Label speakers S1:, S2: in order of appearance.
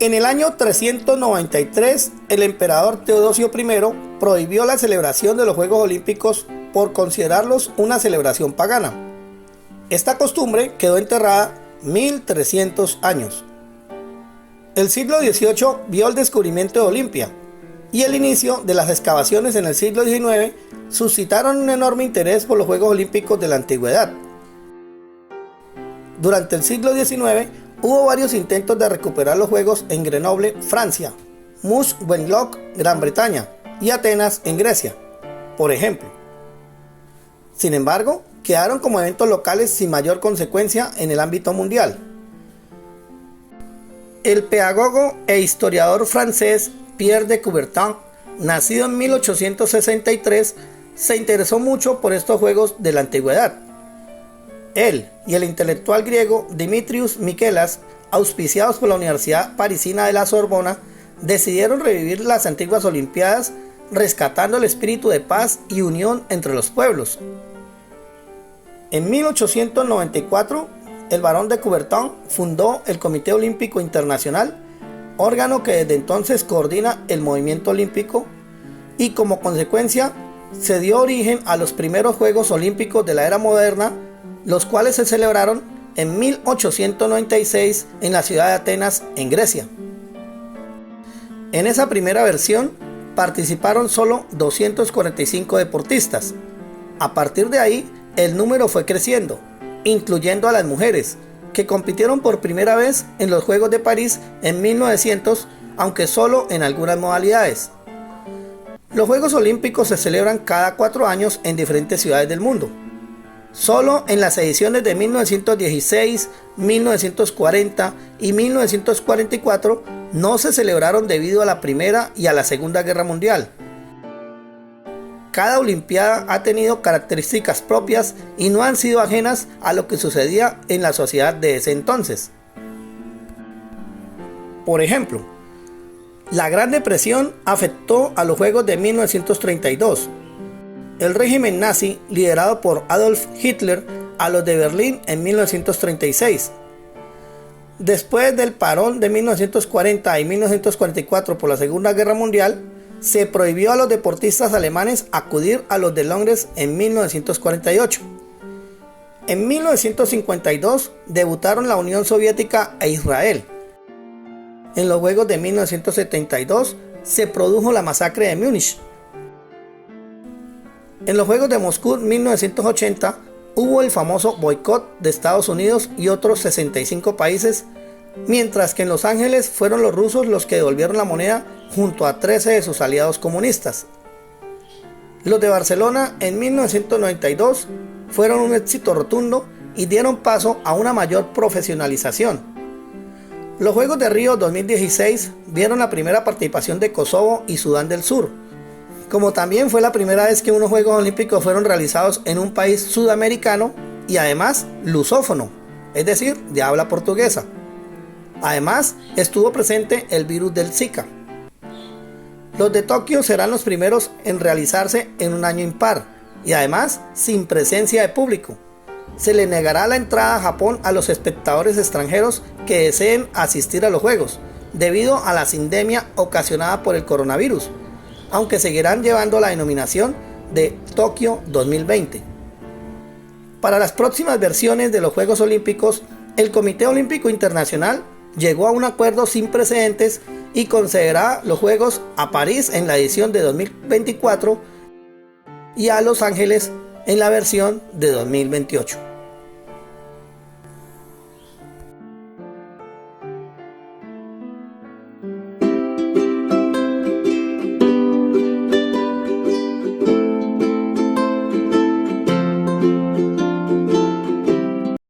S1: En el año 393, el emperador Teodosio I prohibió la celebración de los Juegos Olímpicos por considerarlos una celebración pagana. Esta costumbre quedó enterrada 1300 años. El siglo XVIII vio el descubrimiento de Olimpia y el inicio de las excavaciones en el siglo XIX suscitaron un enorme interés por los Juegos Olímpicos de la antigüedad. Durante el siglo XIX hubo varios intentos de recuperar los Juegos en Grenoble, Francia, Mönchengladbach, Gran Bretaña y Atenas, en Grecia, por ejemplo. Sin embargo, quedaron como eventos locales sin mayor consecuencia en el ámbito mundial. El pedagogo e historiador francés Pierre de Coubertin, nacido en 1863, se interesó mucho por estos Juegos de la antigüedad. Él y el intelectual griego Dimitrios Mikelas, auspiciados por la Universidad Parisina de la Sorbona, decidieron revivir las antiguas Olimpiadas, rescatando el espíritu de paz y unión entre los pueblos. En 1894, el barón de Coubertin fundó el Comité Olímpico Internacional, órgano que desde entonces coordina el movimiento olímpico, y como consecuencia se dio origen a los primeros Juegos Olímpicos de la era moderna, los cuales se celebraron en 1896 en la ciudad de Atenas, en Grecia. En esa primera versión participaron solo 245 deportistas. A partir de ahí, el número fue creciendo, incluyendo a las mujeres, que compitieron por primera vez en los Juegos de París en 1900, aunque solo en algunas modalidades. Los Juegos Olímpicos se celebran cada 4 años en diferentes ciudades del mundo. Solo en las ediciones de 1916, 1940 y 1944 no se celebraron debido a la Primera y a la Segunda Guerra Mundial. Cada Olimpiada ha tenido características propias y no han sido ajenas a lo que sucedía en la sociedad de ese entonces. Por ejemplo, la Gran Depresión afectó a los Juegos de 1932. El régimen nazi, liderado por Adolf Hitler, a los de Berlín en 1936. Después del parón de 1940 y 1944 por la Segunda Guerra Mundial, se prohibió a los deportistas alemanes acudir a los de Londres en 1948. En 1952 debutaron la Unión Soviética e Israel. En los Juegos de 1972 se produjo la masacre de Múnich. En los Juegos de Moscú 1980 hubo el famoso boicot de Estados Unidos y otros 65 países, mientras que en Los Ángeles fueron los rusos los que devolvieron la moneda junto a 13 de sus aliados comunistas. Los de Barcelona en 1992 fueron un éxito rotundo y dieron paso a una mayor profesionalización. Los Juegos de Río 2016 vieron la primera participación de Kosovo y Sudán del Sur, como también fue la primera vez que unos Juegos Olímpicos fueron realizados en un país sudamericano y además lusófono, es decir, de habla portuguesa. Además, estuvo presente el virus del Zika. Los de Tokio serán los primeros en realizarse en un año impar y además sin presencia de público. Se le negará la entrada a Japón a los espectadores extranjeros que deseen asistir a los Juegos, debido a la sindemia ocasionada por el coronavirus, aunque seguirán llevando la denominación de Tokio 2020. Para las próximas versiones de los Juegos Olímpicos, el Comité Olímpico Internacional llegó a un acuerdo sin precedentes y concederá los Juegos a París en la edición de 2024 y a Los Ángeles en la versión de 2028.